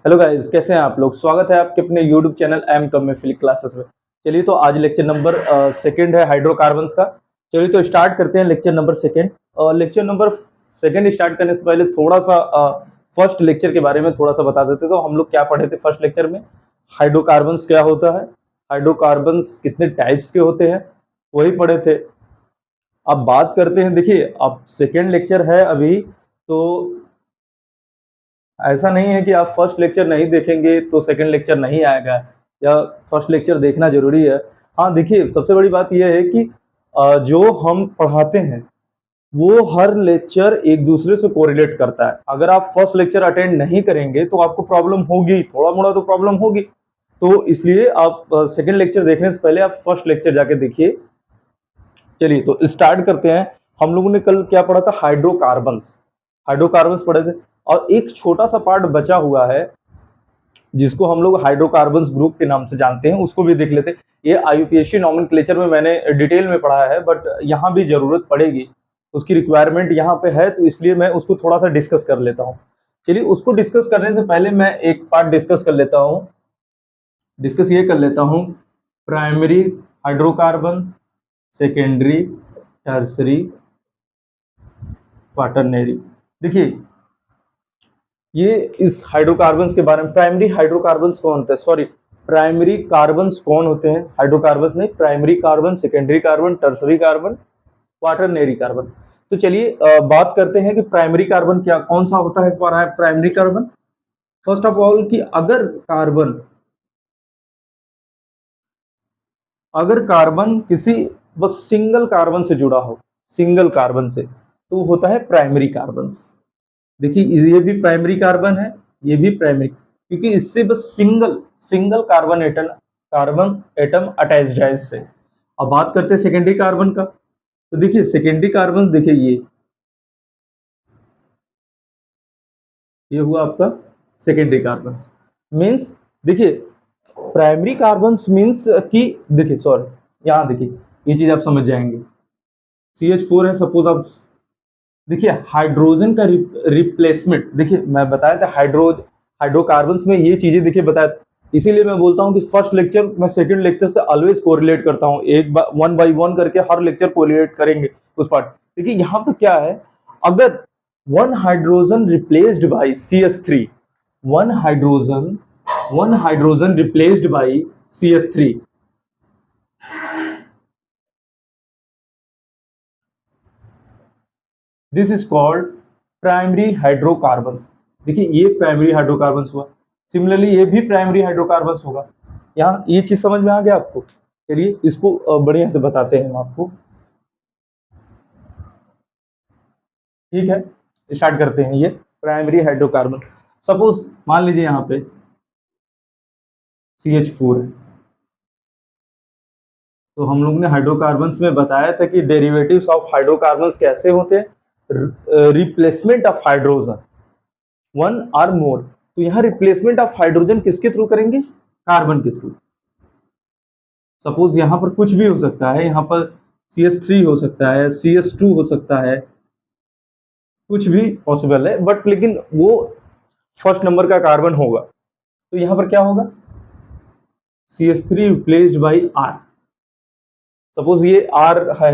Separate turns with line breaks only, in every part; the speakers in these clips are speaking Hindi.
हेलो गाइस, कैसे हैं आप लोग। स्वागत है आपके अपने यूट्यूब चैनल एम कम में फिलिक क्लासेस में। चलिए, तो आज लेक्चर नंबर सेकंड है हाइड्रोकार्बन्स का। चलिए तो स्टार्ट करते हैं lecture number second. Lecture number second start करने से पहले थोड़ा सा फर्स्ट लेक्चर के बारे में थोड़ा सा बता देते। तो हम लोग क्या पढ़े थे फर्स्ट लेक्चर में, हाइड्रोकार्बन्स क्या होता है, हाइड्रोकार्बन्स कितने टाइप्स के होते हैं, वही पढ़े थे। अब बात करते हैं, देखिए अब सेकेंड लेक्चर है अभी, तो ऐसा नहीं है कि आप फर्स्ट लेक्चर नहीं देखेंगे तो सेकंड लेक्चर नहीं आएगा, या फर्स्ट लेक्चर देखना जरूरी है। हाँ देखिए, सबसे बड़ी बात यह है कि जो हम पढ़ाते हैं वो हर लेक्चर एक दूसरे से कोरिलेट करता है। अगर आप फर्स्ट लेक्चर अटेंड नहीं करेंगे तो आपको प्रॉब्लम होगी, थोड़ा मोड़ा तो प्रॉब्लम होगी। तो इसलिए आप सेकंड लेक्चर देखने से पहले आप फर्स्ट लेक्चर जाके देखिए। चलिए तो स्टार्ट करते हैं। हम लोगों ने कल क्या पढ़ा था, हाइड्रोकार्बन्स। हाइड्रोकार्बन्स पढ़े थे और एक छोटा सा पार्ट बचा हुआ है जिसको हम लोग हाइड्रोकार्बन्स ग्रुप के नाम से जानते हैं, उसको भी देख लेते हैं। ये आईयूपीएससी नॉमेनक्लेचर में मैंने डिटेल में पढ़ा है, बट यहाँ भी जरूरत पड़ेगी, उसकी रिक्वायरमेंट यहाँ पे है, तो इसलिए मैं उसको थोड़ा सा डिस्कस कर लेता हूँ। चलिए, उसको डिस्कस करने से पहले मैं एक पार्ट डिस्कस कर लेता हूँ। डिस्कस ये कर लेता हूँ, primary hydrocarbon, secondary, tertiary, quaternary. देखिए ये इस हाइड्रोकार्बन्स के बारे में, प्राइमरी हाइड्रोकार्बन्स कौन होते हैं, सॉरी प्राइमरी कार्बन्स कौन होते हैं, हाइड्रोकार्बन्स नहीं, primary carbon, secondary carbon, tertiary carbon, quaternary carbon. तो चलिए बात करते हैं कि प्राइमरी कार्बन क्या कौन सा होता है primary carbon. First of all कि अगर कार्बन किसी बस सिंगल कार्बन से जुड़ा हो, सिंगल कार्बन से, तो होता है प्राइमरी कार्बन। देखिए ये भी प्राइमरी कार्बन है, ये भी प्राइमरी, क्योंकि इससे बस single single carbon atom attached है इससे। अब बात करते हैं सेकेंडरी कार्बन का। तो देखिए सेकेंडरी कार्बन, देखिए ये हुआ आपका सेकेंडरी कार्बन। मींस देखिए प्राइमरी कार्बन मींस कि, देखिए सॉरी, यहाँ देखिए ये चीज आप समझ जाएंगे। CH4 है सपोज, आप देखिए हाइड्रोजन का रिप्लेसमेंट, देखिए मैं बताया था हाइड्रोकार्बन्स में ये चीजें देखिए बताया, इसीलिए मैं बोलता हूँ कि फर्स्ट लेक्चर मैं सेकंड लेक्चर से ऑलवेज कोरिलेट करता हूँ, वन बाय वन करके हर लेक्चर कोरिलेट करेंगे उस पार्ट। देखिए यहाँ पर क्या है, अगर one hydrogen replaced bye CH3, one hydrogen one hydrogen replaced bye CH3, this is called primary hydrocarbons. देखिए ये प्राइमरी हाइड्रोकार्बन्स हुआ, सिमिलरली ये भी प्राइमरी हाइड्रोकार्बन्स होगा। यहाँ ये चीज समझ में आ गया आपको। चलिए इसको बढ़िया से बताते हैं हम आपको, ठीक है। स्टार्ट करते हैं। ये प्राइमरी हाइड्रोकार्बन, सपोज मान लीजिए यहाँ पे CH4 है, तो हम लोग ने हाइड्रोकार्बन्स में बताया था कि डेरिवेटिव्स ऑफ हाइड्रोकार्बन्स कैसे होते हैं, रिप्लेसमेंट ऑफ हाइड्रोजन वन और मोर। तो यहाँ रिप्लेसमेंट ऑफ हाइड्रोजन किसके थ्रू करेंगे, कार्बन के थ्रू। सपोज यहाँ पर कुछ भी हो सकता है, यहाँ पर CH3 हो सकता है, CH2 हो सकता है, कुछ भी पॉसिबल है, बट लेकिन वो फर्स्ट नंबर का कार्बन होगा। तो यहाँ पर क्या होगा, CH3 replaced by R। Suppose ये R है,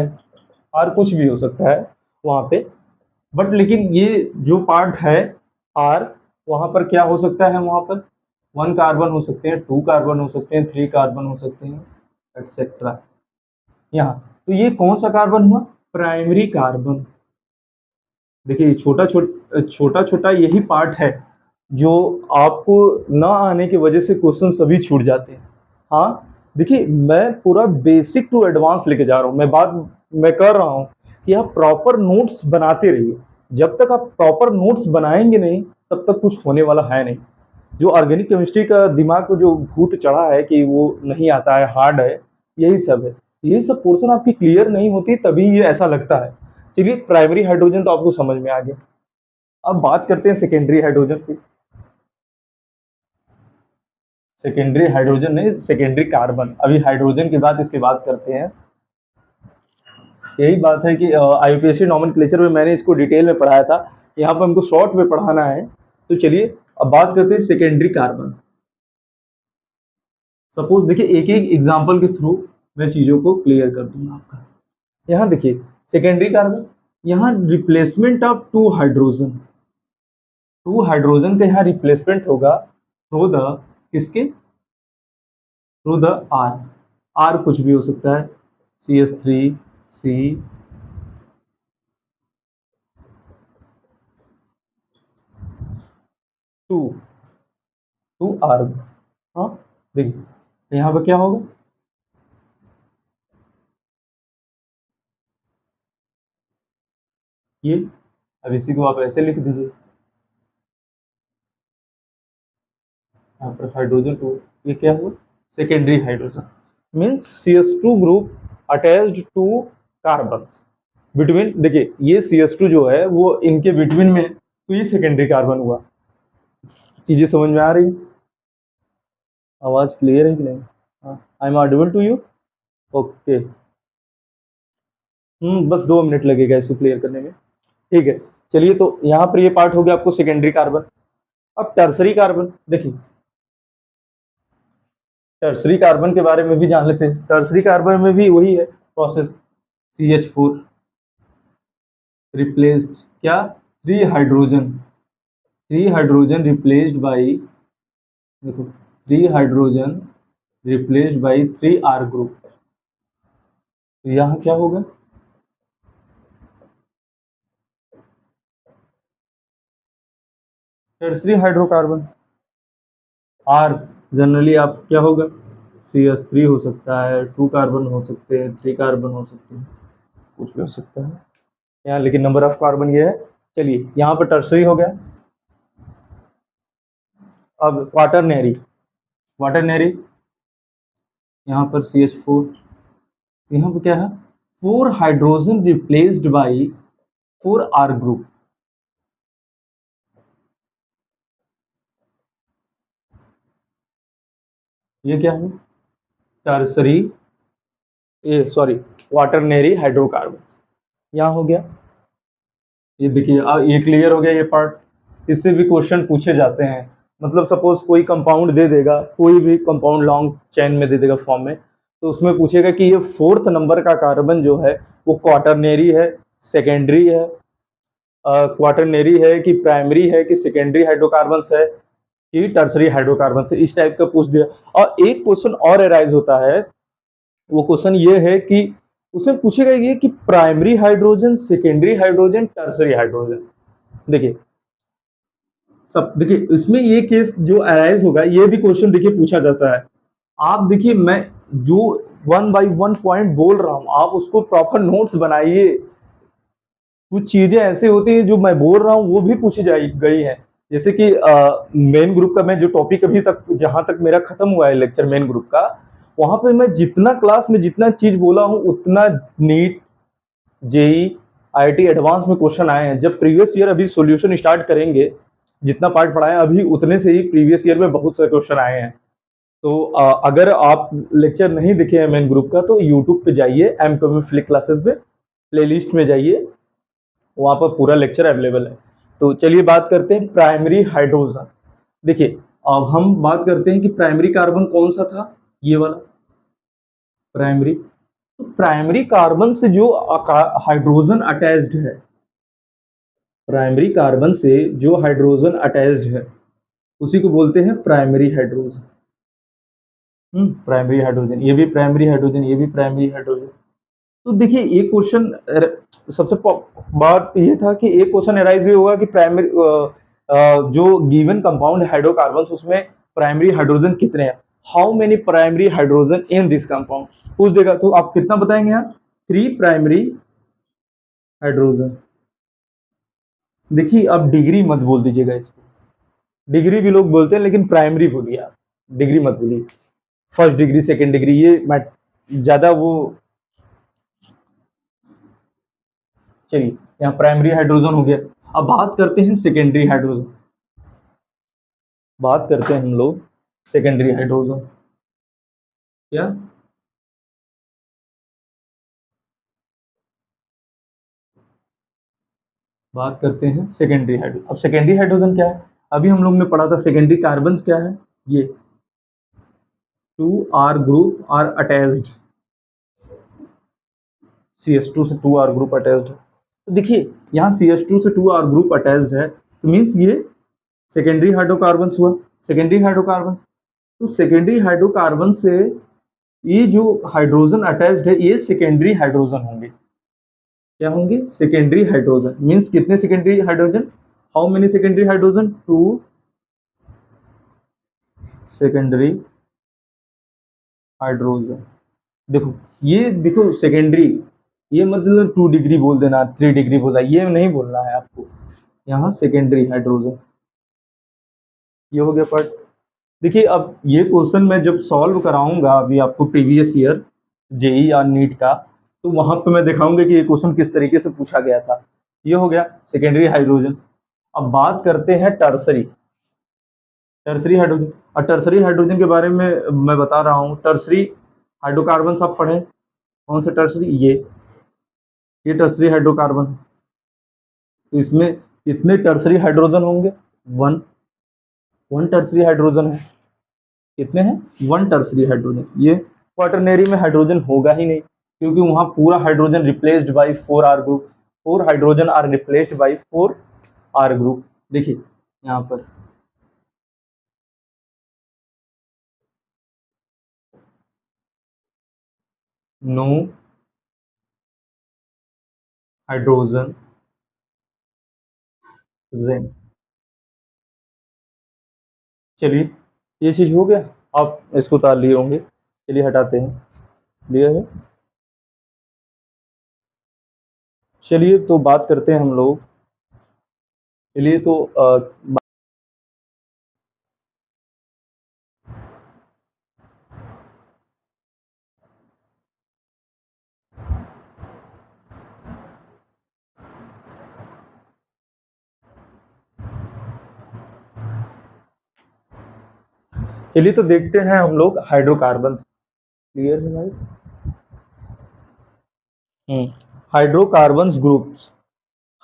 R कुछ भी हो सकता है वहां पे, बट लेकिन ये जो पार्ट है R, वहां पर क्या हो सकता है, वहां पर 1 कार्बन हो सकते हैं, 2 कार्बन हो सकते हैं, 3 कार्बन हो सकते हैं, एटसेट्रा। यहाँ तो ये कौन सा कार्बन हुआ, प्राइमरी कार्बन। देखिए छोटा छोटा यही पार्ट है जो आपको ना आने की वजह से क्वेश्चन सभी छूट जाते हैं। हाँ देखिए मैं पूरा बेसिक टू एडवांस लेके जा रहा हूँ, मैं कर रहा हूँ कि आप प्रॉपर नोट्स बनाते रहिए। जब तक आप प्रॉपर नोट्स बनाएंगे नहीं तब तक कुछ होने वाला है नहीं। जो ऑर्गेनिक केमिस्ट्री का दिमाग को जो भूत चढ़ा है कि वो नहीं आता है, हार्ड है, यही सब है। यही सब पोर्शन आपकी क्लियर नहीं होती तभी ये ऐसा लगता है। चलिए प्राइमरी हाइड्रोजन तो आपको समझ में आ गया। अब बात करते हैं सेकेंडरी हाइड्रोजन की। सेकेंडरी हाइड्रोजन नहीं, सेकेंडरी कार्बन। अभी हाइड्रोजन की बात इसके बाद करते हैं। यही बात है कि आईयूपीएससी नॉमेनक्लेचर में मैंने इसको डिटेल में पढ़ाया था, यहाँ पर हमको शॉर्ट में पढ़ाना है। तो चलिए अब बात करते हैं सेकेंडरी कार्बन। सपोज देखिए, एक एक एग्जांपल के थ्रू मैं चीजों को क्लियर कर दूंगा आपका। यहाँ देखिए सेकेंडरी कार्बन, यहाँ रिप्लेसमेंट ऑफ टू हाइड्रोजन का यहाँ रिप्लेसमेंट होगा थ्रू द किसके, थ्रू द आर। आर कुछ भी हो सकता है, CH3 C, to to are. हाँ देखिए यहाँ पर क्या होगा, ये, अब इसी को आप ऐसे लिख दीजिए, यहाँ पर हाइड्रोजन टू, ये क्या हुआ, secondary hydrogen, means CH2 group attached to carbon between. देखिए ये CH2 जो है वो इनके बिटवीन में, तो ये सेकेंडरी कार्बन हुआ। चीजें समझ में आ रही, आवाज क्लियर है कि नहीं? I am audible to you? Okay. बस 2 मिनट लगेगा इसको क्लियर करने में। ठीक है, चलिए तो यहाँ पर ये पार्ट हो गया आपको सेकेंडरी कार्बन। अब टर्सरी कार्बन देखिए, टर्सरी कार्बन के बारे में भी जान लेते हैं। टर्सरी कार्बन में भी वही है प्रोसेस, CH4 रिप्लेस्ड क्या, थ्री हाइड्रोजन रिप्लेस्ड बाई, देखो 3 hydrogen replaced by 3 R group. तो यहाँ क्या होगा, टर्सरी हाइड्रोकार्बन। आर जनरली आप क्या होगा, CH3 हो सकता है, 2 कार्बन हो सकते हैं, 3 कार्बन हो सकते हैं, कुछ भी हो सकता है यहाँ, लेकिन नंबर ऑफ कार्बन ये है। चलिए यहाँ पर टर्सरी हो गया। अब क्वाटरनरी, क्वाटरनरी यहाँ पर CH4, यहाँ पर क्या है, 4 hydrogen replaced by 4 R group. ये क्या है, टर्सरी, ए सॉरी, क्वाटरनरी हाइड्रोकार्बन। यहाँ हो गया, ये देखिए ये क्लियर हो गया ये पार्ट। इससे भी क्वेश्चन पूछे जाते हैं, मतलब सपोज कोई कंपाउंड दे देगा, कोई भी कंपाउंड लॉन्ग चेन में दे देगा फॉर्म में, तो उसमें पूछेगा कि ये 4th नंबर का कार्बन जो है वो क्वाटरनरी है, सेकेंडरी है, क्वाटरनरी है कि प्राइमरी है कि सेकेंडरी हाइड्रोकार्बन है कि टर्सरी हाइड्रोकार्बन से, इस टाइप का पूछ दिया। और एक क्वेश्चन और अराइज होता है, वो क्वेश्चन ये है कि उसमें पूछेगा ये कि primary hydrogen, secondary hydrogen, tertiary hydrogen. देखिए सब, देखिए इसमें ये केस जो अराइज होगा, ये भी क्वेश्चन देखिए पूछा जाता है। आप देखिए मैं जो 1 बाई 1 पॉइंट बोल रहा हूं, आप उसको प्रॉपर नोट्स बनाइए। कुछ चीजें ऐसे होती हैं जो मैं बोल रहा हूँ वो भी पूछी जाई गई है। जैसे कि मेन ग्रुप का मैं जो टॉपिक अभी तक, जहां तक मेरा खत्म हुआ है लेक्चर मेन ग्रुप का, वहां पे मैं जितना क्लास में जितना चीज बोला हूँ उतना नीट, जेई, IIT एडवांस में क्वेश्चन आए हैं। जब प्रीवियस ईयर अभी सॉल्यूशन स्टार्ट करेंगे, जितना पार्ट पढ़ाए अभी उतने से ही प्रीवियस ईयर में बहुत से क्वेश्चन आए हैं। तो अगर आप लेक्चर नहीं दिखे हैं मेन ग्रुप का, तो यूट्यूब पे जाइए, M फ्लिक क्लासेस पे प्लेलिस्ट में जाइए, वहां पर पूरा लेक्चर अवेलेबल है। तो चलिए बात करते हैं प्राइमरी हाइड्रोजन। देखिए अब हम बात करते हैं कि प्राइमरी कार्बन कौन सा था, ये वाला प्राइमरी। तो प्राइमरी कार्बन से जो हाइड्रोजन अटैच्ड है, प्राइमरी कार्बन से जो हाइड्रोजन अटैच्ड है उसी को बोलते हैं प्राइमरी हाइड्रोजन। प्राइमरी हाइड्रोजन, ये भी प्राइमरी हाइड्रोजन, ये भी प्राइमरी हाइड्रोजन। तो देखिए एक क्वेश्चन, सबसे बात ये था कि एक क्वेश्चन अराइज ये होगा कि प्राइमरी जो गिवन कंपाउंड हाइड्रोकार्बन उसमें प्राइमरी हाइड्रोजन कितने हैं, how many primary hydrogen in this compound पूछ देगा, तो आप कितना बताएंगे यहाँ, 3 प्राइमरी हाइड्रोजन। देखिए अब डिग्री मत बोल दीजिएगा इसको, डिग्री भी लोग बोलते हैं लेकिन प्राइमरी बोलिए आप, डिग्री मत बोलिए। फर्स्ट डिग्री, सेकेंड डिग्री, ये ज्यादा वो। चलिए यहाँ प्राइमरी हाइड्रोजन हो गया। अब बात करते हैं सेकेंडरी हाइड्रोजन, बात करते हैं हम लोग सेकेंडरी हाइड्रोजन। क्या, बात करते हैं सेकेंडरी हाइड्रोजन। अब सेकेंडरी हाइड्रोजन क्या है, अभी हम लोग ने पढ़ा था सेकेंडरी कार्बन क्या है, ये 2R group are attached, CH2 से 2R ग्रुप अटैच्ड है। तो देखिए यहाँ CH2 से 2R ग्रुप अटैच्ड है, तो मीन्स ये सेकेंडरी हाइड्रोकार्बन हुआ, सेकेंडरी हाइड्रोकार्बन। तो सेकेंडरी हाइड्रोकार्बन से ये जो हाइड्रोजन अटैच्ड है ये सेकेंडरी हाइड्रोजन होंगे, क्या होंगे, सेकेंडरी हाइड्रोजन। मीन्स कितने secondary hydrogen, how many secondary hydrogen, 2 secondary hydrogen. देखो ये देखो सेकेंडरी, ये मतलब 2 डिग्री बोल देना, 3 डिग्री बोलना, ये नहीं बोलना है आपको, यहाँ सेकेंडरी हाइड्रोजन। ये हो गया पार्ट। देखिए अब ये क्वेश्चन मैं जब सॉल्व कराऊंगा अभी आपको प्रीवियस ईयर जेई या नीट का, तो वहां पे मैं दिखाऊंगा कि ये क्वेश्चन किस तरीके से पूछा गया था। ये हो गया सेकेंडरी हाइड्रोजन। अब बात करते हैं टर्सरी, टर्सरी हाइड्रोजन। और टर्सरी हाइड्रोजन के बारे में मैं बता रहा हूँ, टर्सरी हाइड्रोकार्बन आप पढ़े, कौन सा टर्सरी, ये टर्सरी हाइड्रोकार्बन। तो इसमें कितने टर्सरी हाइड्रोजन होंगे, वन टर्सरी हाइड्रोजन है। कितने हैं, 1 टर्सरी हाइड्रोजन। ये क्वाटरनरी में हाइड्रोजन होगा ही नहीं, क्योंकि वहां पूरा hydrogen replaced by 4R group, 4 hydrogen are replaced by 4R group. देखिए यहाँ पर नो हाइड्रोजन जेन। चलिए ये चीज हो गया, आप इसको उतार लिए होंगे, चलिए हटाते हैं, लिया है। चलिए तो बात करते हैं हम लोग, चलिए तो चलिए तो देखते हैं हम लोग हाइड्रोकार्बन। क्लियर है guys, hydrocarbons groups,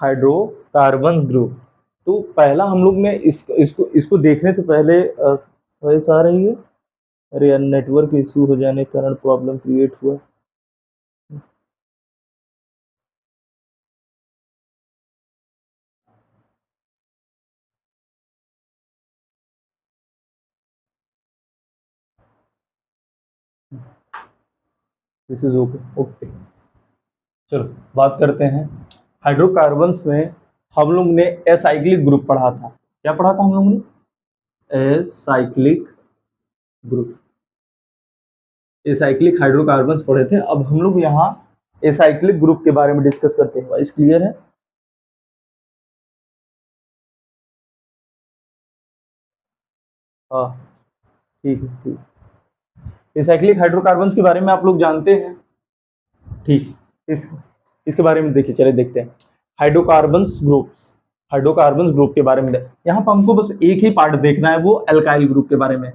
hydrocarbons group. तो पहला हम लोग ने इसको देखने से पहले वॉइस आ रही है, अरे यार नेटवर्क इशू हो जाने के कारण प्रॉब्लम क्रिएट हुआ। This is okay, okay. चलो बात करते हैं हाइड्रोकार्बन्स में। हम लोग ने एसाइक्लिक ग्रुप पढ़ा था, क्या पढ़ा था हम लोग ने, एसाइक्लिक ग्रुप, एसाइक्लिक हाइड्रोकार्बन्स पढ़े थे। अब हम लोग यहाँ एसाइक्लिक ग्रुप के बारे में डिस्कस करते हैं। वाइस क्लियर है, हाँ ठीक है, ठीक। एसाइक्लिक हाइड्रोकार्बन्स के बारे में आप लोग जानते हैं, ठीक। इस इसके बारे में देखिए, चले देखते हैं हाइड्रोकार्बन्स ग्रुप्स, हाइड्रोकार्बन्स ग्रुप के बारे में। यहाँ पर हमको बस एक ही पार्ट देखना है, वो एल्काइल ग्रुप के बारे में।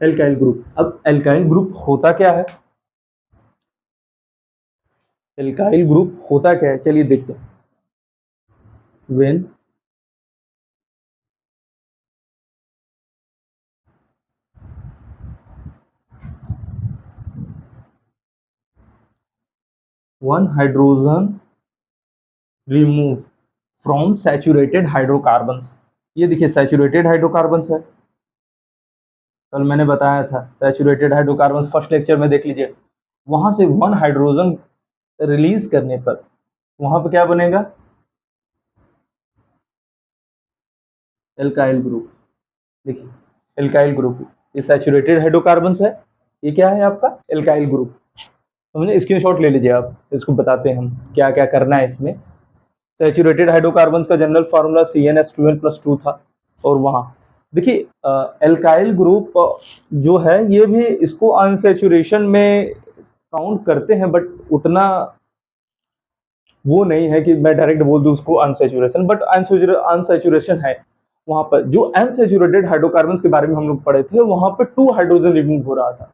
एल्काइल ग्रुप, अब एल्काइल ग्रुप होता क्या है, एल्काइल ग्रुप होता क्या है, चलिए देखते हैं। When one hydrogen remove from saturated hydrocarbons, ये देखिए सैचुरेटेड हाइड्रोकार्बन्स है, कल मैंने बताया था सैचुरेटेड हाइड्रोकार्बन्स, फर्स्ट लेक्चर में देख लीजिए। वहां से 1 हाइड्रोजन रिलीज करने पर वहां पर क्या बनेगा, एल्काइल ग्रुप। देखिए एल्काइल ग्रुप, ये सैचुरेटेड हाइड्रोकार्बन्स है, ये क्या है आपका एल्काइल ग्रुप। समझे, स्क्रीनशॉट ले लीजिए आप, इसको बताते हैं हम क्या क्या करना है इसमें। सैचुरेटेड हाइड्रोकार्बन्स का जनरल फार्मूला CnH2n+2 था। और वहाँ देखिए एल्काइल ग्रुप जो है ये भी इसको अनसैचुरेशन में काउंट करते हैं, बट उतना वो नहीं है कि मैं डायरेक्ट बोल दूं उसको अनसैचुरेशन, बट अनसैचुरेशन है। वहां पर जो अनसैचुरेटेड हाइड्रोकार्बन्स के बारे में हम लोग पढ़े थे, वहां पर 2 हाइड्रोजन रिमूव हो रहा था।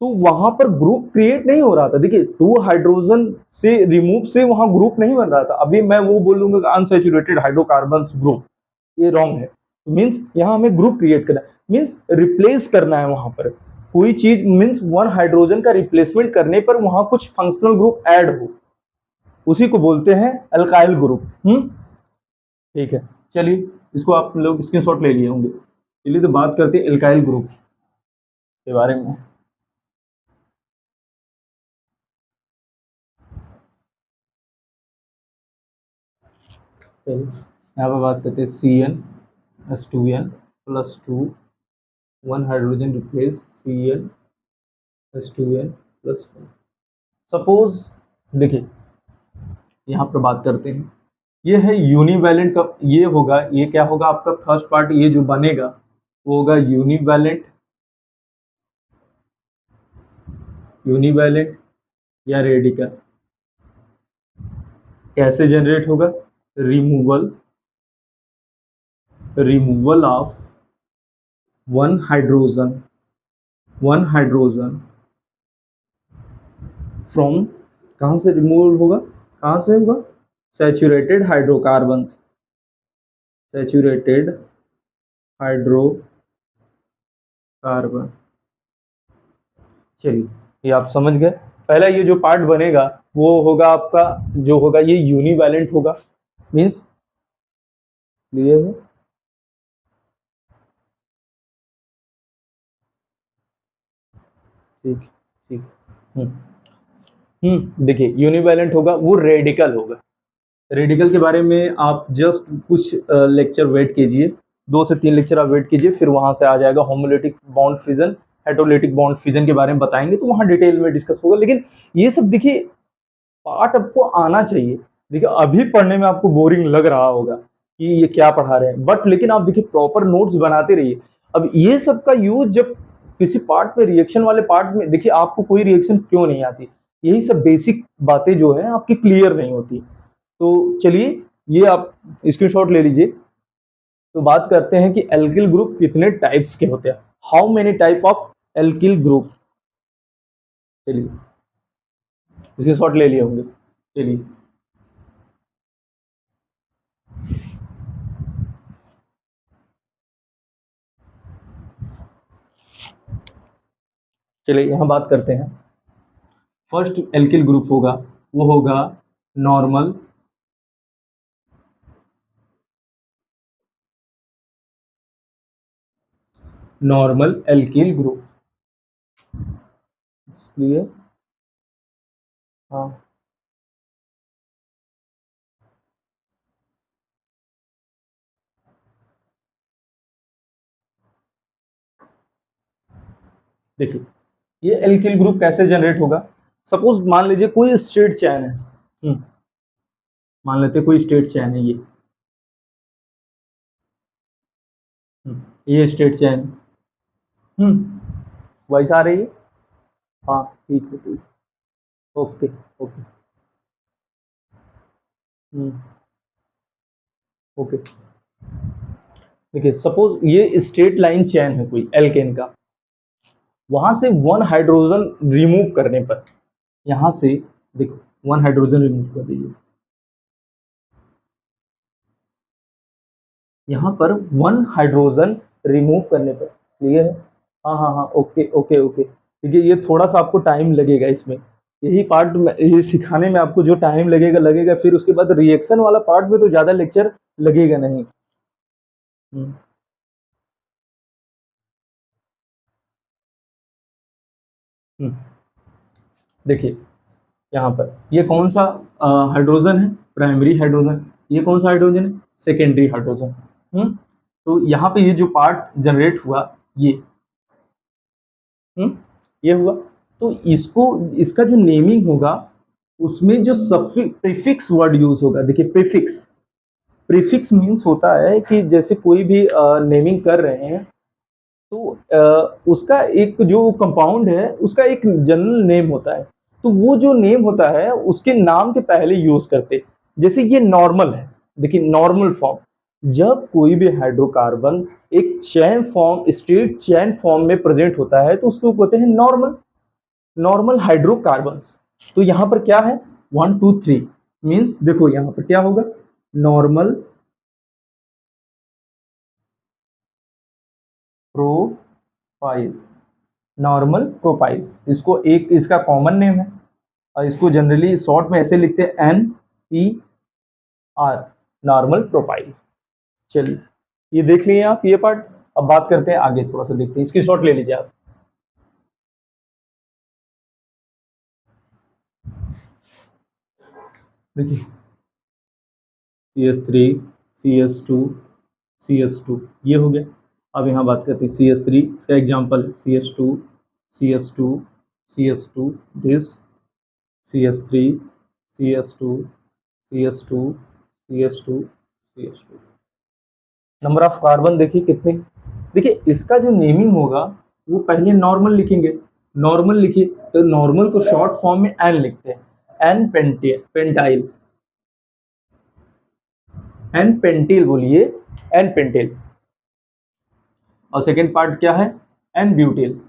तो वहां पर ग्रुप क्रिएट नहीं हो रहा था। देखिए 2 हाइड्रोजन से रिमूव से वहां ग्रुप नहीं बन रहा था। अभी मैं वो बोलूंगा अनसैचुरेटेड हाइड्रोकार्बन्स ग्रुप, ये रॉन्ग है। मीन्स यहाँ हमें ग्रुप क्रिएट करना है, मीन्स रिप्लेस करना है वहां पर कोई चीज, मीन्स 1 हाइड्रोजन का रिप्लेसमेंट करने पर वहां कुछ फंक्शनल ग्रुप ऐड हो, उसी को बोलते हैं अल्काइल ग्रुप। ठीक है, चलिए इसको आप लोग स्क्रीनशॉट ले लिए होंगे। चलिए तो बात करते हैं एल्काइल ग्रुप के बारे में। चलिए यहाँ पर बात करते हैं CnH2n plus 2, 1 hydrogen replace CnH2n plus 4। Suppose देखिए यहाँ पर बात करते हैं, ये है यूनिवैलेंट का, ये होगा, ये क्या होगा आपका फर्स्ट पार्ट, ये जो बनेगा वो होगा यूनिवैलेंट, यूनिवैलेंट या रेडिकल। कैसे जनरेट होगा? Removal, removal of 1 hydrogen, 1 hydrogen from, कहाँ से रिमूवल होगा, कहाँ से होगा? Saturated hydrocarbon, saturated hydrocarbon. चलिए ये आप समझ गए। पहला ये जो पार्ट बनेगा वो होगा आपका, जो होगा ये यूनिवैलेंट होगा, मीन्स क्लियर है? ठीक ठीक। देखिए यूनिवैलेंट होगा, वो रेडिकल होगा। रेडिकल के बारे में आप जस्ट कुछ लेक्चर वेट कीजिए, 2 से 3 लेक्चर आप वेट कीजिए, फिर वहां से आ जाएगा homolytic bond fission, heterolytic bond fission के बारे में बताएंगे, तो वहां डिटेल में डिस्कस होगा। लेकिन ये सब देखिए पार्ट आपको आना चाहिए। देखिए अभी पढ़ने में आपको बोरिंग लग रहा होगा कि ये क्या पढ़ा रहे हैं, बट लेकिन आप देखिए प्रॉपर नोट्स बनाते रहिए। अब ये सब का यूज जब किसी पार्ट में, रिएक्शन वाले पार्ट में, देखिए आपको कोई रिएक्शन क्यों नहीं आती, यही सब बेसिक बातें जो है आपकी क्लियर नहीं होती। तो चलिए ये आप स्क्रीनशॉट ले लीजिए। तो बात करते हैं कि एल्किल ग्रुप कितने टाइप्स के होते हैं, how many type of alkyl group. चलिए स्क्रीनशॉट ले लिए होंगे। चलिए चलिए यहाँ बात करते हैं। फर्स्ट एल्किल ग्रुप होगा वो होगा normal, normal alkyl group. Clear? हाँ देखिए ये एल्किल ग्रुप कैसे जनरेट होगा। सपोज मान लीजिए कोई स्ट्रेट चैन है, मान लेते हैं कोई स्ट्रेट चैन है ये, ये स्ट्रेट चैन, वॉइस आ रही है? हाँ ठीक है ठीक, ओके ओके, ओके। देखिए सपोज ये स्ट्रेट लाइन चैन है कोई एल्केन का, वहां से 1 हाइड्रोजन रिमूव करने पर, यहां से देखो 1 हाइड्रोजन रिमूव कर दीजिए, यहाँ पर 1 हाइड्रोजन रिमूव करने पर, क्लियर है? हाँ हाँ हाँ, ओके ओके ओके। देखिए ये थोड़ा सा आपको टाइम लगेगा इसमें, यही पार्ट में, ये सिखाने में आपको जो टाइम लगेगा लगेगा, फिर उसके बाद रिएक्शन वाला पार्ट में तो ज़्यादा लेक्चर लगेगा नहीं। हम्म, हम्म। देखिए यहाँ पर ये कौन सा हाइड्रोजन है? Primary hydrogen. ये कौन सा हाइड्रोजन है? Secondary hydrogen. तो यहाँ पे ये जो पार्ट जनरेट हुआ ये, ये हुआ। तो इसको, इसका जो नेमिंग होगा उसमें जो प्रीफिक्स वर्ड यूज होगा, देखिए प्रीफिक्स, प्रीफिक्स मीन्स होता है कि जैसे कोई भी नेमिंग कर रहे हैं तो उसका एक जो कंपाउंड है उसका एक जनरल नेम होता है, तो वो जो नेम होता है उसके नाम के पहले यूज करते। जैसे ये नॉर्मल है, देखिए नॉर्मल फॉर्म, जब कोई भी हाइड्रोकार्बन एक चैन फॉर्म, स्ट्रेट चैन फॉर्म में प्रेजेंट होता है तो उसको कहते हैं नॉर्मल। Normal hydrocarbons. तो यहाँ पर क्या है 1 2 3 मीन्स देखो यहाँ पर क्या होगा नॉर्मल प्रोफाइल, नॉर्मल प्रोफाइल इसको एक इसका कॉमन नेम है और इसको जनरली शॉर्ट में ऐसे लिखते हैं NPR, नॉर्मल प्रोफाइल। चलिए ये देख लिए आप ये पार्ट। अब बात करते हैं आगे, थोड़ा सा देखते हैं, इसकी शॉर्ट ले लीजिए आप। देखिए CH3 CH2 CH2 ये हो गया। अब यहाँ बात करते हैं CH3, इसका example CH2 CH2 CH2 this CH3 CH2 CH2 CH2 CH2। Number of carbon देखिए कितने। देखिए इसका जो नेमिंग होगा वो पहले नॉर्मल लिखेंगे। नॉर्मल लिखिए तो नॉर्मल को शॉर्ट फॉर्म में एन लिखते हैं, एन पेंटाइल, एन पेंटिल बोलिए, एन पेंटिल। और सेकेंड पार्ट क्या है एन ब्यूटिल।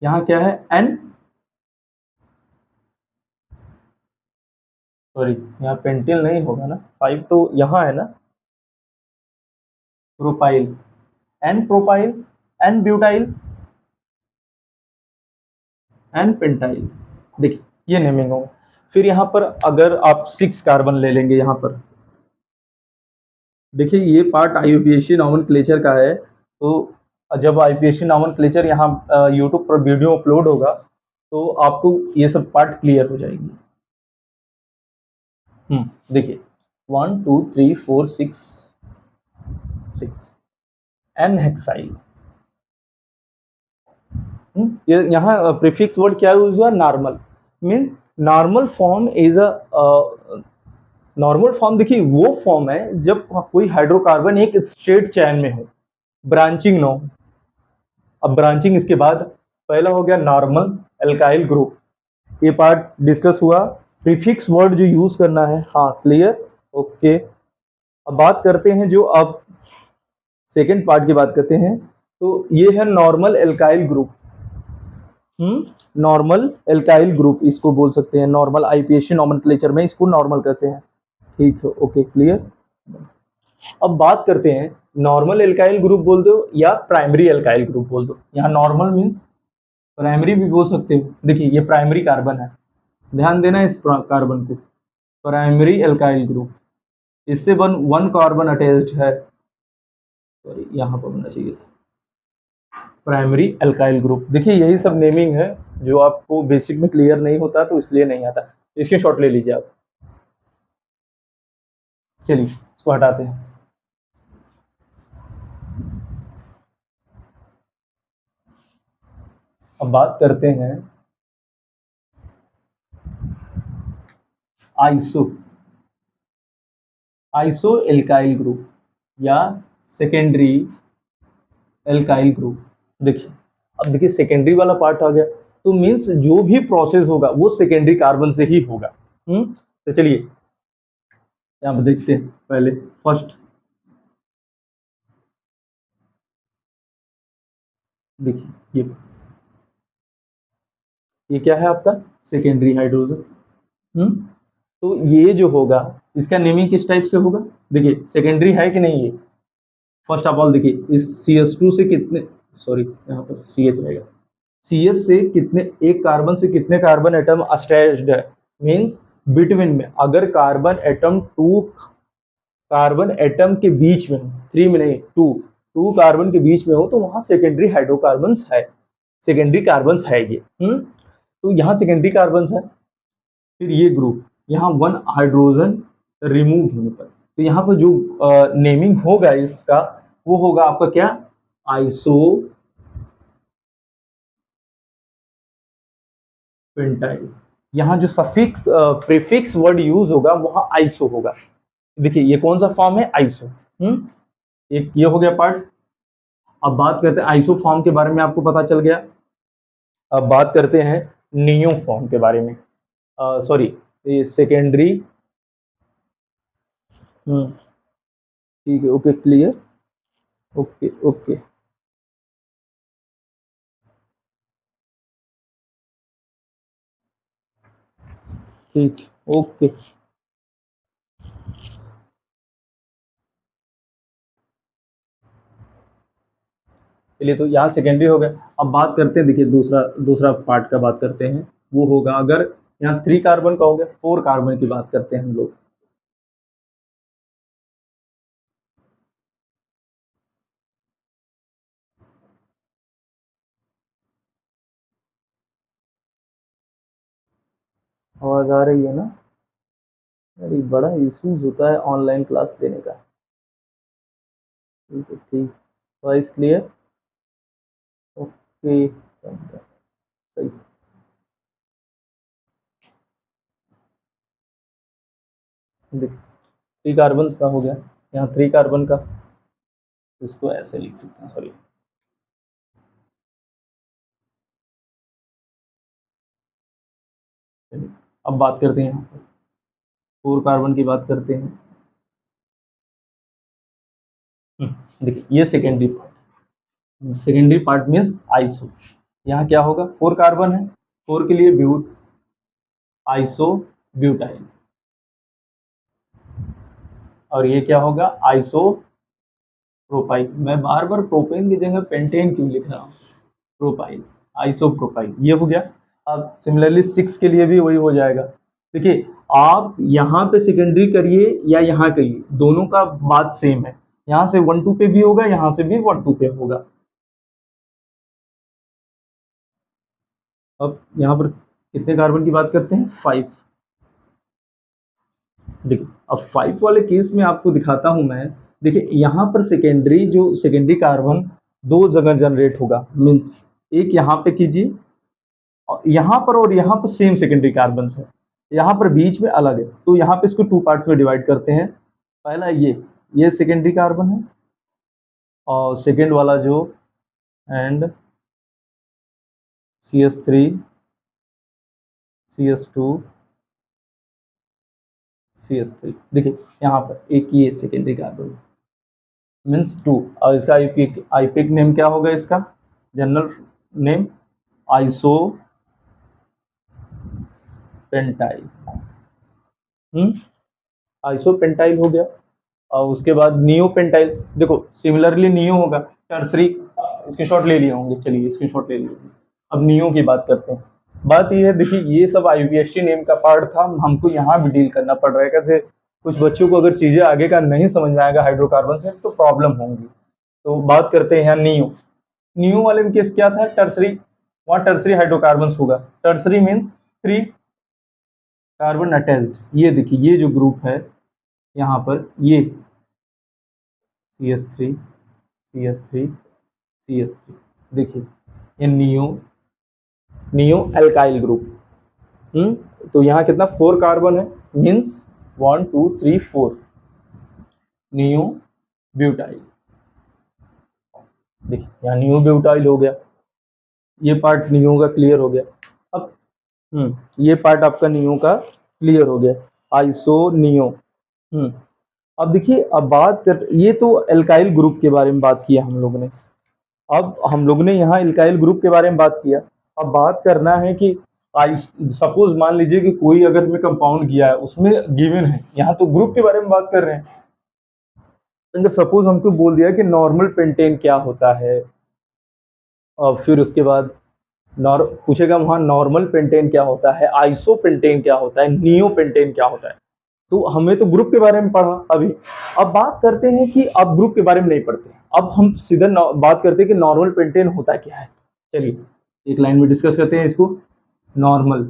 यहाँ क्या है एन, सॉरी यहाँ पेंटिल नहीं होगा ना, 5 तो यहाँ है ना, propyl, n propyl, n butyl, n pentyl. देखिए ये नेमिंग होगा। फिर यहाँ पर अगर आप 6 कार्बन ले लेंगे यहाँ पर, देखिए ये पार्ट आईयूपीएसी नॉमेनक्लेचर का है। तो जब आईयूपीएसी नॉमेनक्लेचर यहाँ यूट्यूब पर वीडियो अपलोड होगा तो आपको ये सब पार्ट क्लियर हो जाएगी। देखिए 1 2 3 4 6 एन हेक्साइल। ये यहाँ प्रीफिक्स वर्ड क्या यूज हुआ normal, mean normal form is a, normal form देखिए वो फॉर्म है जब कोई हाइड्रोकार्बन एक स्ट्रेट चैन में हो, ब्रांचिंग ना हो। अब ब्रांचिंग इसके बाद पहला हो गया नॉर्मल एल्काइल ग्रुप, ये पार्ट डिस्कस हुआ। प्रीफिक्स वर्ड जो यूज करना है, हाँ क्लियर, ओके। अब बात करते हैं जो अब सेकेंड पार्ट की बात करते हैं, तो ये है normal alkyl group. Normal alkyl group इसको बोल सकते हैं, नॉर्मल आईपीएसी नॉमेनक्लेचर में इसको नॉर्मल कहते हैं। ठीक है, ओके क्लियर। अब बात करते हैं नॉर्मल एल्काइल ग्रुप बोल दो या प्राइमरी एल्काइल ग्रुप बोल दो। यहाँ नॉर्मल मीन्स प्राइमरी भी बोल सकते हो। देखिए ये प्राइमरी कार्बन है, ध्यान देना इस कार्बन को, प्राइमरी एल्काइल ग्रुप, इससे वन कार्बन अटैच्ड है, सॉरी यहाँ पर होना चाहिए था, प्राइमरी एल्काइल ग्रुप। देखिए यही सब नेमिंग है जो आपको बेसिक में क्लियर नहीं होता तो इसलिए नहीं आता। इसके शॉर्ट ले लीजिए आप। चलिए इसको हटाते हैं। अब बात करते हैं आइसो, आइसो एल्काइल ग्रुप या सेकेंडरी एल्काइल ग्रुप। देखिए अब देखिए सेकेंडरी वाला पार्ट आ गया, तो मीन्स जो भी प्रोसेस होगा वो सेकेंडरी कार्बन से ही होगा। तो चलिए यहाँ पर देखते हैं पहले फर्स्ट। देखिए ये क्या है आपका सेकेंडरी हाइड्रोजन। तो ये जो होगा इसका नेमिंग किस टाइप से होगा, देखिए सेकेंडरी है कि नहीं ये। फर्स्ट ऑफ ऑल देखिए इस CH2 से कितने, सॉरी यहाँ पर CH रहेगा, CH से कितने, एक कार्बन से कितने कार्बन एटम अटैच्ड है, मीन्स बिटवीन में। अगर carbon atom to carbon atom के बीच में हो, 3 में नहीं, टू कार्बन के बीच में हो तो वहां सेकेंडरी हाइड्रोकार्बन्स है, सेकेंडरी कार्बन्स है ये। तो यहाँ सेकेंडरी कार्बन्स है। फिर ये ग्रुप यहाँ 1 हाइड्रोजन रिमूव होने पर, तो यहाँ पर जो नेमिंग होगा इसका वो होगा आपका क्या आइसो पेंटाइल। यहाँ जो सफिक्स प्रीफिक्स वर्ड यूज होगा वहां आइसो होगा। देखिए ये कौन सा फॉर्म है आइसो। एक ये हो गया पार्ट। अब बात करते हैं आइसो फॉर्म के बारे में, आपको पता चल गया। अब बात करते हैं नियो फॉर्म के बारे में, सॉरी ये सेकेंडरी। ठीक है, ओके क्लियर, ओके ओके। ठीक, ओके। चलिए, तो यहाँ सेकेंडरी हो गया। अब बात करते हैं, देखिए दूसरा दूसरा पार्ट का बात करते हैं। वो होगा अगर यहाँ 3 कार्बन का हो गया, 4 कार्बन की बात करते हैं हम लोग। आवाज आ रही है ना? अरे बड़ा इश्यूज होता है ऑनलाइन क्लास लेने का। ठीक है, ठीक। Voice clear? ओके, सही। देखिए 3 कार्बन का हो गया, यहाँ 3 कार्बन का, इसको ऐसे लिख सकते हैं, सॉरी। चलिए, अब बात करते हैं यहाँ पर 4 कार्बन की बात करते हैं। देखिए ये secondary part, secondary part means iso. यहाँ क्या होगा, 4 कार्बन है, 4 के लिए ब्यूट, आइसो ब्यूटाइल। और ये क्या होगा, आइसो प्रोपाइल। मैं बार बार प्रोपेन की जगह पेंटेन क्यों लिख रहा हूँ, प्रोपाइल, आइसो प्रोपाइल, ये हो गया। अब सिमिलरली 6 के लिए भी वही हो जाएगा। देखिए आप यहाँ पे सेकेंडरी करिए या यहाँ करिए, दोनों का बात सेम है। यहाँ से 1 2 पे भी होगा, यहाँ से भी 1 2 पे होगा। अब यहाँ पर कितने कार्बन की बात करते हैं, 5। देखिए अब 5 वाले केस में आपको दिखाता हूं मैं। देखिए यहाँ पर सेकेंडरी, जो सेकेंडरी कार्बन 2 जगह जनरेट होगा, मीन्स एक यहाँ पे कीजिए, और यहाँ पर और यहाँ पर सेम सेकेंडरी कार्बन है, यहाँ पर बीच में अलग है। तो यहाँ पे इसको 2 पार्ट्स में डिवाइड करते हैं। पहला ये सेकेंडरी कार्बन है, और सेकेंड वाला जो एंड CH3 CH2 CH3। देखिए यहाँ पर एक ये सेकेंडरी कार्बन मीन्स 2, और इसका आईपिक नेम क्या होगा, इसका general name iso pentyl. Iso pentyl हो गया। और उसके बाद नियो पेंटाइल। देखो सिमिलरली नियो होगा, टर्सरी, स्क्रीनशॉट ले लिए होंगे, चलिए स्क्रीनशॉट ले लिए। अब नियो की बात करते हैं। बात ये है, देखिए ये सब IUPAC नेम का पार्ट था, हमको यहाँ भी डील करना पड़ रहा है। कैसे, कुछ बच्चों को अगर चीजें आगे का नहीं समझ में आएगा हाइड्रोकार्बन से, तो प्रॉब्लम होंगी। तो बात करते हैं यहाँ नियो। नियो वाले में केस क्या था, टर्सरी, वहाँ टर्सरी हाइड्रोकार्बन होगा। Tertiary means 3 carbon attached. ये देखिए ये जो ग्रुप है यहाँ पर, ये CH3 CH3 CH3, देखिए ये नियो नियो एल्काइल ग्रुप। तो यहाँ कितना, 4 कार्बन है, मीन्स 1 2 3 4 नियो ब्यूटाइल। देखिए यहाँ नियो ब्यूटाइल हो गया, ये पार्ट नियो का क्लियर हो गया। अब ये पार्ट आपका नियो का क्लियर हो गया, आइसो नियो। अब देखिए, अब बात कर, ये तो एल्काइल ग्रुप के बारे में बात किया हम लोग ने। अब हम लोग ने यहाँ एल्काइल ग्रुप के बारे में बात किया। अब बात करना है कि सपोज मान लीजिए कि कोई अगर में कंपाउंड किया है, उसमें गिवन है, यहाँ तो ग्रुप के बारे में बात कर रहे हैं। अगर सपोज हमको बोल दिया कि नॉर्मल पेंटेन क्या होता है, और फिर उसके बाद पूछेगा वहाँ नॉर्मल पेंटेन क्या होता है, आइसो पेंटेन क्या होता है, नियो पेंटेन क्या होता है। तो हमें तो ग्रुप के बारे में पढ़ा अभी। अब बात करते हैं कि अब ग्रुप के बारे में नहीं पढ़ते, अब हम सीधा बात करते हैं कि नॉर्मल पेंटेन होता क्या है। चलिए एक लाइन में डिस्कस करते हैं इसको। नॉर्मल,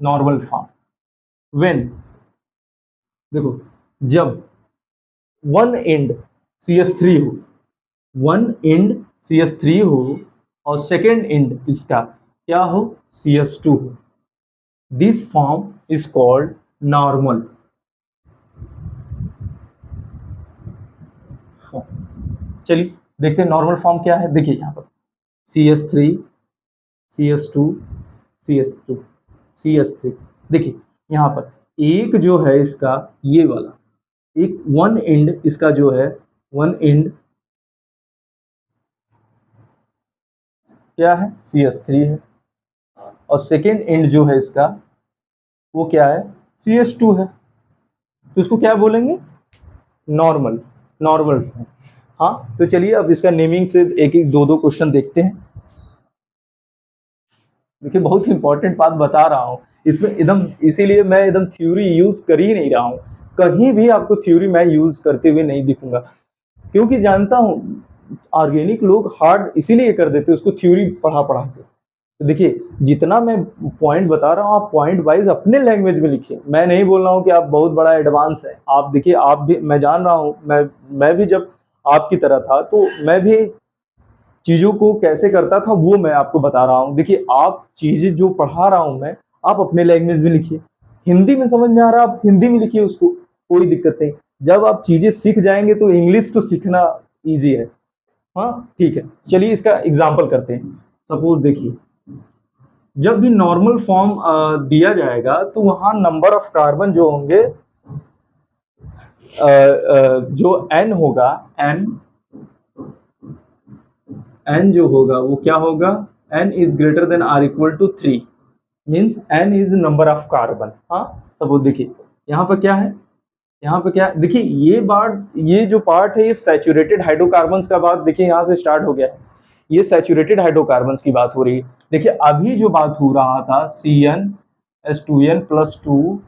नॉर्मल फॉर्म व्हेन, देखो जब वन एंड CH3 हो, वन एंड CH3 हो, और सेकेंड एंड इसका क्या हो, CH2 हो, this form is called normal form. चलिए देखते हैं नॉर्मल फॉर्म क्या है। देखिए यहाँ पर CH3 CH2 CH2 CH3। देखिए यहाँ पर एक जो है इसका, ये वाला एक वन एंड इसका जो है, वन एंड क्या है, CH3 है, और सेकेंड एंड जो है इसका वो क्या है, CH2 है, तो इसको क्या बोलेंगे, नॉर्मल, नॉर्मल फॉर्म। हाँ, तो चलिए अब इसका नेमिंग से एक एक दो दो क्वेश्चन देखते हैं। देखिए बहुत इंपॉर्टेंट बात बता रहा हूँ इसमें एकदम, इसीलिए मैं एकदम थ्योरी यूज कर ही नहीं रहा हूँ, कहीं भी आपको थ्योरी मैं यूज करते हुए नहीं दिखूंगा, क्योंकि जानता हूँ ऑर्गेनिक लोग हार्ड इसीलिए कर देते उसको थ्योरी पढ़ा पढ़ा के। तो देखिए जितना मैं पॉइंट बता रहा हूँ आप पॉइंट वाइज अपने लैंग्वेज में लिखिए, मैं नहीं बोल रहा हूँ कि आप बहुत बड़ा एडवांस है, आप देखिए आप भी, मैं जान रहा हूँ, मैं भी जब आपकी तरह था तो मैं भी चीजों को कैसे करता था वो मैं आपको बता रहा हूँ। देखिए आप चीजें जो पढ़ा रहा हूँ मैं, आप अपने लैंग्वेज में लिखिए, हिंदी में समझ में आ रहा है आप हिंदी में लिखिए उसको, कोई दिक्कत नहीं। जब आप चीजें सीख जाएंगे तो इंग्लिश तो सीखना ईजी है। हाँ ठीक है, चलिए इसका एग्जाम्पल करते हैं। सपोज देखिए जब भी नॉर्मल फॉर्म दिया जाएगा तो वहां नंबर ऑफ कार्बन जो होंगे, जो n होगा, n जो होगा वो क्या होगा, n is greater than or equal to 3, means n is number of carbon. हाँ सपोज देखिए यहाँ पर क्या है, यहाँ पे क्या देखिए, ये बात, ये जो पार्ट है ये सैचुरेटेड हाइड्रोकार्बन्स का बात देखिए यहाँ से स्टार्ट हो गया है, ये सैचुरेटेड हाइड्रोकार्बन्स की बात हो रही है। देखिए अभी जो बात हो रहा था CnH2n+2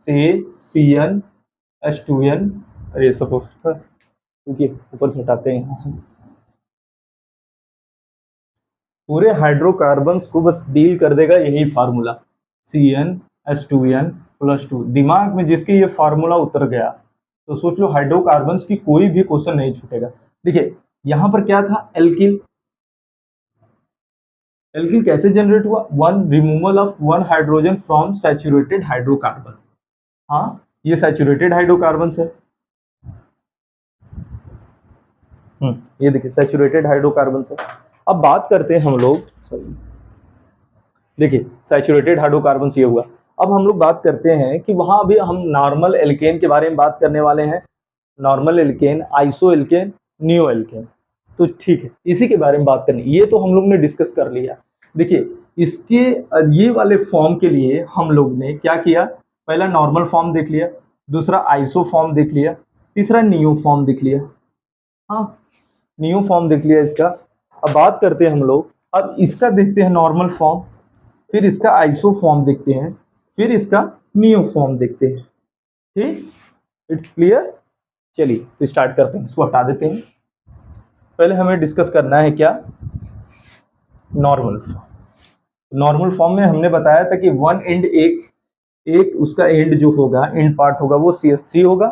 से CnH2n, अरे सपोज देखिए ऊपर से हटाते हैं यहाँ से, पूरे हाइड्रोकार्बन्स को बस डील कर देगा यही फार्मूला CnH2n+2, दिमाग में जिसके ये फार्मूला उतर गया तो सोच लो हाइड्रोकार्बन्स की कोई भी क्वेश्चन नहीं छूटेगा। देखिए यहां पर क्या था, एल्किल, एल्किल कैसे जनरेट हुआ, one removal of one hydrogen from saturated hydrocarbon. हाँ ये सैचुरेटेड हाइड्रोकार्बन्स है, ये देखिए सैचुरेटेड हाइड्रोकार्बन्स है। अब बात करते हैं हम लोग, देखिए सैचुरेटेड हाइड्रोकार्बन्स ये हुआ। अब हम लोग बात करते हैं कि वहां भी हम नॉर्मल एल्केन के बारे में बात करने वाले हैं, normal alkane, iso alkane, neo alkane. तो ठीक है इसी के बारे में बात करनी, ये तो हम लोग ने डिस्कस कर लिया। देखिए इसके ये वाले फॉर्म के लिए हम लोग ने क्या किया, पहला नॉर्मल फॉर्म देख लिया, दूसरा आइसो फॉर्म देख लिया, तीसरा नियो फॉर्म देख लिया। हाँ नियो फॉर्म देख लिया इसका। अब बात करते हैं हम लोग, अब इसका देखते हैं नॉर्मल फॉर्म, फिर इसका आइसो फॉर्म देखते हैं, फिर इसका नियो फॉर्म देखते हैं। ठीक, इट्स क्लियर। चलिए तो स्टार्ट करते हैं, इसको हटा देते हैं। पहले हमें डिस्कस करना है क्या, नॉर्मल फॉर्म। नॉर्मल फॉर्म में हमने बताया था कि वन एंड एक एक उसका एंड जो होगा, एंड पार्ट होगा वो CH3 होगा।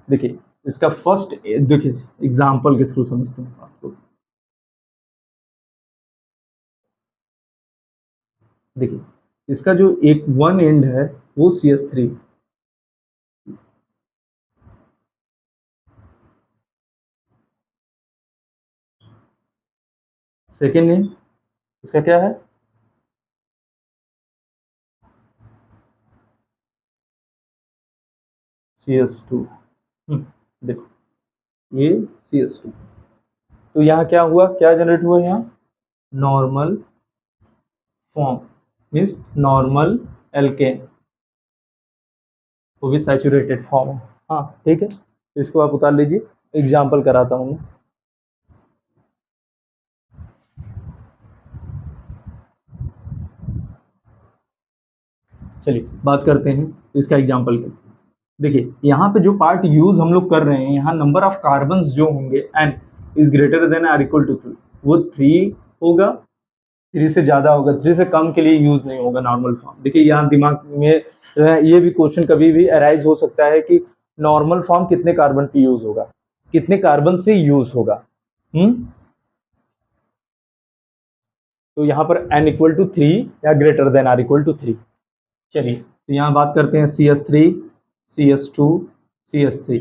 देखिए इसका फर्स्ट, देखिए एग्जांपल के थ्रू समझते हैं आपको। देखिए इसका जो एक वन एंड है वो CH3, सेकेंड एंड इसका क्या है, CH2। देखो ये CH2, तो यहाँ क्या हुआ, क्या जनरेट हुआ यहाँ, normal form, means normal alkane, वो भी सैचुरेटेड फॉर्म है। हाँ ठीक है, तो इसको आप उतार लीजिए, एग्जाम्पल कराता हूँ मैं। चलिए बात करते हैं इसका एग्जाम्पल की। देखिए यहाँ पे जो पार्ट यूज हम लोग कर रहे हैं, यहाँ नंबर ऑफ कार्बन जो होंगे n is greater than or equal to 3, वो 3 होगा, 3 से ज्यादा होगा, 3 से कम के लिए यूज नहीं होगा नॉर्मल फॉर्म। देखिए यहाँ दिमाग में जो है ये भी क्वेश्चन कभी भी अराइज हो सकता है कि नॉर्मल फॉर्म कितने कार्बन पे यूज होगा, कितने कार्बन से यूज होगा। तो यहाँ पर n इक्वल टू 3 या greater than or equal to 3। चलिए तो यहाँ बात करते हैं CH3, CH2, CH3।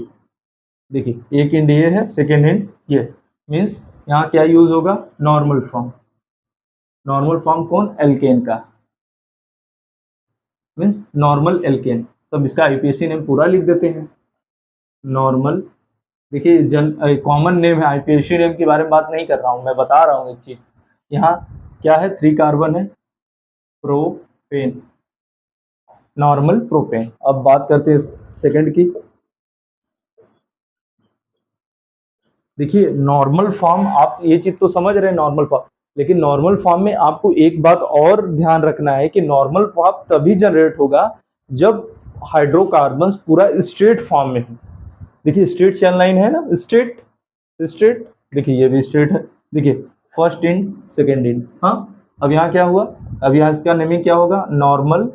देखिए एक एंड ये है, सेकेंड एंड ये, मीन्स यहाँ क्या यूज होगा, नॉर्मल फॉर्म। नॉर्मल फॉर्म कौन, एल्केन का, मीन्स नॉर्मल एल्केन। तब इसका IPAC नेम पूरा लिख देते हैं, नॉर्मल। देखिए कॉमन नेम है, IPAC नेम के बारे में बात नहीं कर रहा हूँ, मैं बता रहा हूँ एक चीज। यहाँ क्या है, 3 कार्बन है, प्रोपेन, नॉर्मल प्रोपेन। अब बात करते हैं सेकंड की। देखिए नॉर्मल फॉर्म, आप ये चीज तो समझ रहे हैं नॉर्मल फॉर्म, लेकिन नॉर्मल फॉर्म में आपको एक बात और ध्यान रखना है कि नॉर्मल फॉर्म तभी जनरेट होगा जब हाइड्रोकार्बन्स पूरा स्ट्रेट फॉर्म में हो। देखिए स्ट्रेट चेन लाइन है ना, स्ट्रेट स्ट्रेट, देखिए ये भी स्ट्रेट है। देखिए फर्स्ट इंड सेकेंड इंड, हाँ। अब यहाँ क्या हुआ, अब यहाँ इसका नेमिंग क्या होगा, नॉर्मल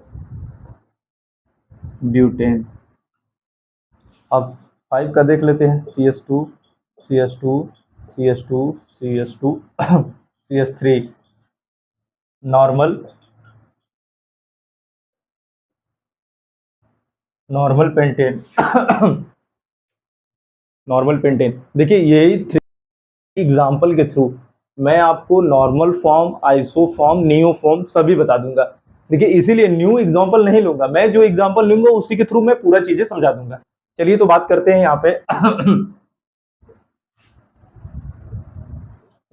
ब्यूटेन। अब 5 का देख लेते हैं, CH2 CH2 CH2 CH2 CH3, normal normal pentane normal pentane. देखिए यही 3 एग्जाम्पल के थ्रू मैं आपको normal form, iso form, neo form सभी बता दूंगा। देखिए इसीलिए न्यू एग्जाम्पल नहीं लूंगा मैं, जो एग्जाम्पल लूंगा उसी के थ्रू मैं पूरा चीजें समझा दूंगा। चलिए तो बात करते हैं यहाँ पे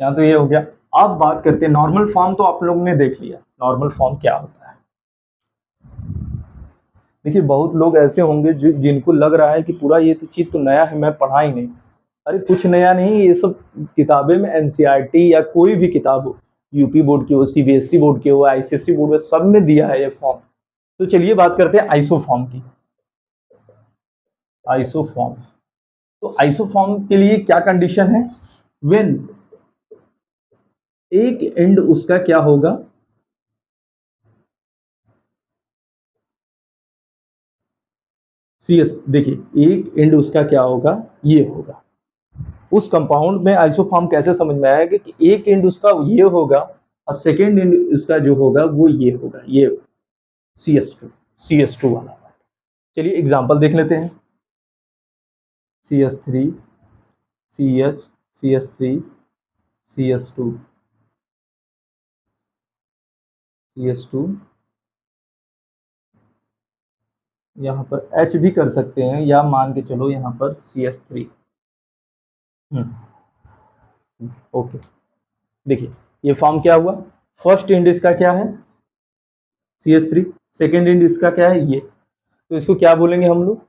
यहाँ तो ये हो गया। अब बात करते हैं नॉर्मल फॉर्म, तो आप लोगों ने देख लिया नॉर्मल फॉर्म क्या होता है। देखिए बहुत लोग ऐसे होंगे जिनको लग रहा है कि पूरा ये तो चीज तो नया है, मैं पढ़ा ही नहीं। अरे कुछ नया नहीं, ये सब किताबें में एनसीईआरटी या कोई भी किताब हो, यूपी बोर्ड की हो, सीबीएसई बोर्ड की हो, आईसीएसई बोर्ड में, सब में दिया है ये फॉर्म। तो चलिए बात करते हैं आइसोफॉर्म की। आइसोफॉर्म, तो आइसोफॉर्म के लिए क्या कंडीशन है, व्हेन एक एंड उसका क्या होगा, CS, देखिए एक एंड उसका क्या होगा, ये होगा। उस कंपाउंड में आइसोफॉर्म कैसे समझ में आएगा कि एक एंड उसका ये होगा और सेकेंड एंड उसका जो होगा वो ये होगा, ये CS2 वाला। चलिए एग्जांपल देख लेते हैं, CS3 CH CS3 CS2 CS2, यहाँ पर H भी कर सकते हैं या मान के चलो यहाँ पर CS3। ओके, देखिए ये फॉर्म क्या हुआ, फर्स्ट इंड इसका क्या है CS3, सेकेंड इंड इसका क्या है ये, तो इसको क्या बोलेंगे हम लोग,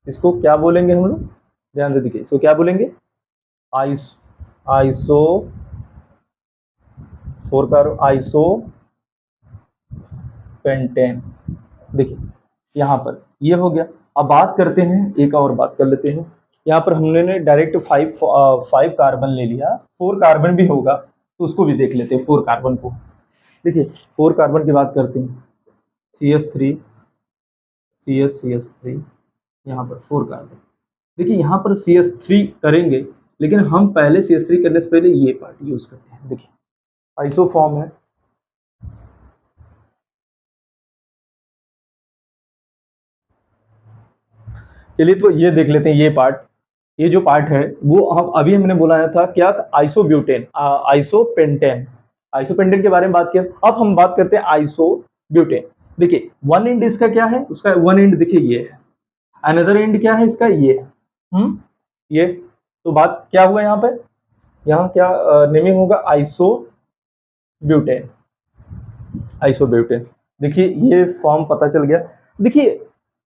इसको क्या बोलेंगे हम लोग, ध्यान से देखिए इसको क्या बोलेंगे, आइस आइसो आइसो पेंटेन। देखिए यहाँ पर ये हो गया। अब बात करते हैं, एक और बात कर लेते हैं। यहाँ पर हमने डायरेक्ट 5 कार्बन ले लिया, 4 कार्बन भी होगा तो उसको भी देख लेते हैं 4 कार्बन को। देखिए 4 कार्बन की बात करते हैं, CS3 CS3, यहाँ पर 4 कार्बन। देखिए यहाँ पर CS3 करेंगे, लेकिन हम पहले CS3 करने से पहले ये पार्ट यूज करते हैं। देखिए आइसोफॉर्म है, चलिए तो ये देख लेते हैं ये पार्ट। ये जो पार्ट है वो हम अभी हमने बोला था क्या, आइसोब्यूटेन, आइसोपेंटेन। आइसोपेंटेन के बारे में बात किया, अब हम बात करते हैं आइसोब्यूटेन। देखिए वन एंड इसका क्या है, उसका वन एंड देखिए ये है, अनदर एंड क्या है इसका, ये है, ये। तो बात क्या हुआ यहाँ पे, यहाँ क्या नेमिंग होगा, आइसोब्यूटेन, आइसोब्यूटेन। देखिए ये फॉर्म पता चल गया। देखिए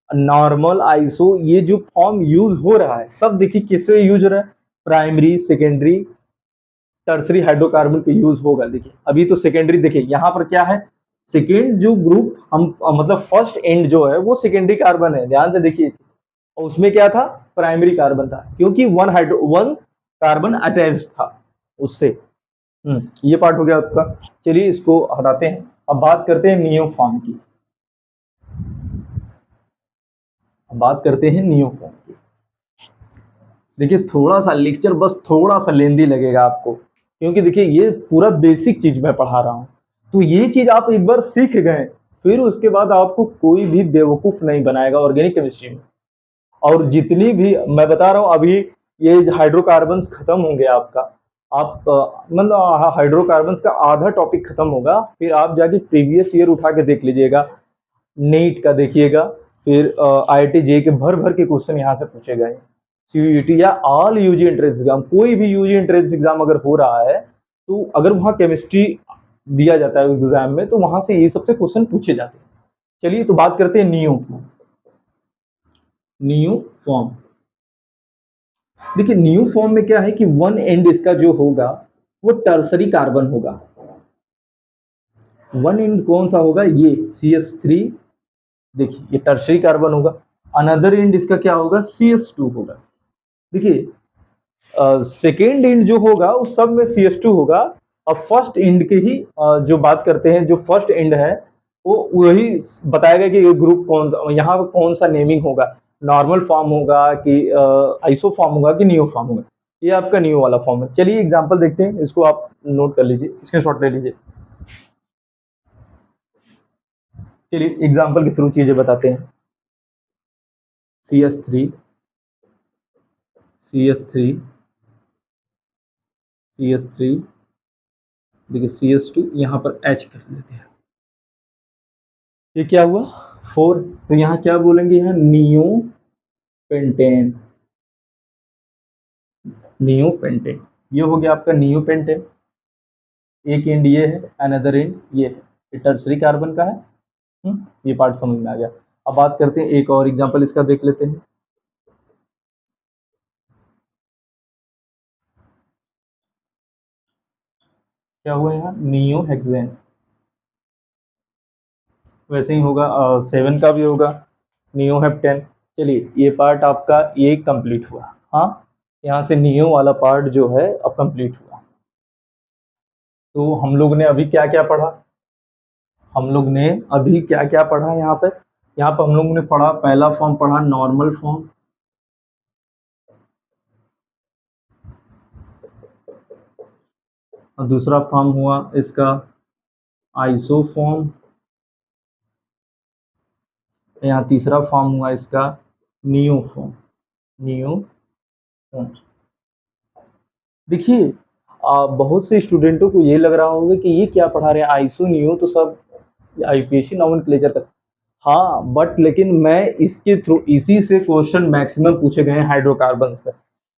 नॉर्मल आइसो, ये जो फॉर्म यूज हो रहा है सब देखिए किससे यूज हो रहा है, प्राइमरी सेकेंडरी टर्सरी हाइड्रोकार्बन पे यूज होगा। देखिए अभी तो सेकेंडरी, देखिए यहाँ पर क्या है, सेकेंड जो ग्रुप हम मतलब फर्स्ट एंड जो है वो सेकेंडरी कार्बन है, ध्यान से देखिए। और उसमें क्या था, प्राइमरी कार्बन था, क्योंकि वन कार्बन अटैच था उससे। ये पार्ट हो गया आपका। चलिए इसको हटाते हैं, अब बात करते हैं नियो फॉर्म की। अब बात करते हैं नियो फॉर्म की। देखिए थोड़ा सा लेक्चर बस थोड़ा सा लेंदी लगेगा आपको, क्योंकि देखिए ये पूरा बेसिक चीज मैं पढ़ा रहा हूँ। तो ये चीज आप एक बार सीख गए, फिर उसके बाद आपको कोई भी बेवकूफ नहीं बनाएगा ऑर्गेनिक केमिस्ट्री में। और जितनी भी मैं बता रहा हूँ अभी, ये हाइड्रोकार्बन्स खत्म होंगे आपका, आप मतलब हाइड्रोकार्बन्स का आधा टॉपिक खत्म होगा, फिर आप जाके प्रीवियस ईयर उठा के देख लीजिएगा, नीट का देखिएगा, फिर IIT JEE के भर भर के क्वेश्चन यहाँ से पूछे गए। CUET या ऑल यूजी एंट्रेंस एग्जाम, कोई भी यूजी एंट्रेंस एग्जाम अगर हो रहा है तो अगर वहाँ केमिस्ट्री दिया जाता है एग्जाम में, तो वहां से ये सबसे क्वेश्चन पूछे जाते हैं। चलिए तो बात करते हैं नियो की। नियो फॉर्म, देखिए नियो फॉर्म में क्या है कि वन एंड इसका जो होगा वो टर्सरी कार्बन होगा। वन एंड कौन सा होगा, ये CH3, देखिए ये टर्सरी कार्बन होगा। अनदर एंड इसका क्या होगा, CH2 होगा। देखिए सेकेंड एंड जो होगा उस सब में CH2 होगा। अब फर्स्ट एंड के ही जो बात करते हैं, जो फर्स्ट एंड है वो वही बताएगा कि ये ग्रुप कौन, यहाँ पे कौन सा नेमिंग होगा, नॉर्मल फॉर्म होगा कि आइसो फॉर्म होगा कि नियो फॉर्म होगा। ये आपका नियो वाला फॉर्म है। चलिए एग्जांपल देखते हैं, इसको आप नोट कर लीजिए, स्क्रीनशॉट ले लीजिए। चलिए एग्जांपल के थ्रू चीजें बताते हैं। CH3 CH3 CH3, देखिए CH2, यहाँ पर H कर लेते हैं। ये क्या हुआ 4, तो यहाँ क्या बोलेंगे, यहाँ नियो पेंटेन। नियो पेंटेन, ये हो गया आपका नियो पेंटेन। एक एंड ये है, अनदर एंड ये है, ये टर्सरी कार्बन का है। ये पार्ट समझ में आ गया। अब बात करते हैं, एक और एग्जांपल इसका देख लेते हैं। क्या हुआ यहाँ, नियो हेक्सेन। वैसे ही होगा 7 का भी होगा, नियो हेप्टेन। चलिए ये पार्ट आपका ये कंप्लीट हुआ। हाँ, यहाँ से नियो वाला पार्ट जो है अब कंप्लीट हुआ। तो हम लोग ने अभी क्या क्या पढ़ा, हम लोग ने अभी क्या क्या पढ़ा यहाँ पे, यहाँ पर हम लोग ने पढ़ा, पहला फॉर्म पढ़ा नॉर्मल फॉर्म, और दूसरा फॉर्म हुआ इसका आइसो फॉर्म, यहाँ तीसरा फॉर्म हुआ इसका नियो फॉर्म। नियो फॉर्म, देखिए बहुत से स्टूडेंटों को ये लग रहा होगा कि ये क्या पढ़ा रहे हैं, आइसो नियो तो सब IUPAC नॉमेनक्लेचर तक। हाँ बट लेकिन मैं इसके थ्रू, इसी से क्वेश्चन मैक्सिमम पूछे गए हैं हाइड्रोकार्बन्स पे।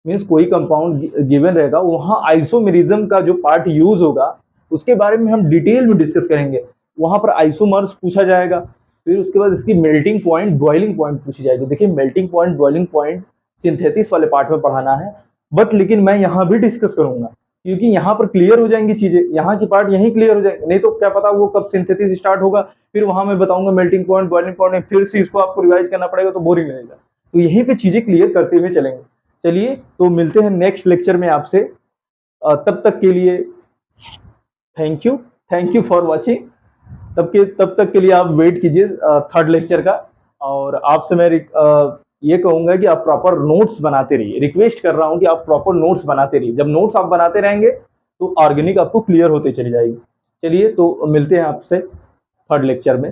मीन्स कोई कंपाउंड गिवन रहेगा, वहाँ आइसोमेरिज्म का जो पार्ट यूज होगा उसके बारे में हम डिटेल में डिस्कस करेंगे। वहाँ पर आइसोमर्स पूछा जाएगा, फिर उसके बाद इसकी मेल्टिंग पॉइंट, बॉइलिंग पॉइंट पूछी जाएगी। देखिए melting point, boiling point synthesis वाले पार्ट में पढ़ाना है, बट लेकिन मैं यहाँ भी डिस्कस करूंगा क्योंकि यहाँ पर क्लियर हो जाएंगी चीजें, यहाँ की पार्ट यहीं क्लियर हो जाएंगे। नहीं तो क्या पता वो कब सिंथेसिस स्टार्ट होगा, फिर वहां मैं बताऊंगा मेल्टिंग पॉइंट, बॉइलिंग पॉइंट, फिर से इसको आपको रिवाइज करना पड़ेगा तो बोरिंग लगेगा। तो यहीं पे चीजें क्लियर करते हुए चलेंगे। चलिए तो मिलते हैं नेक्स्ट लेक्चर में आपसे। तब तक के लिए थैंक यू फॉर वॉचिंग। तब तक के लिए आप वेट कीजिए थर्ड लेक्चर का। और आपसे मैं ये कहूंगा कि आप प्रॉपर नोट्स बनाते रहिए, रिक्वेस्ट कर रहा हूं कि आप प्रॉपर नोट्स बनाते रहिए। जब नोट्स आप बनाते रहेंगे तो ऑर्गेनिक आपको क्लियर होते चली जाएगी। चलिए तो मिलते हैं आपसे थर्ड लेक्चर में।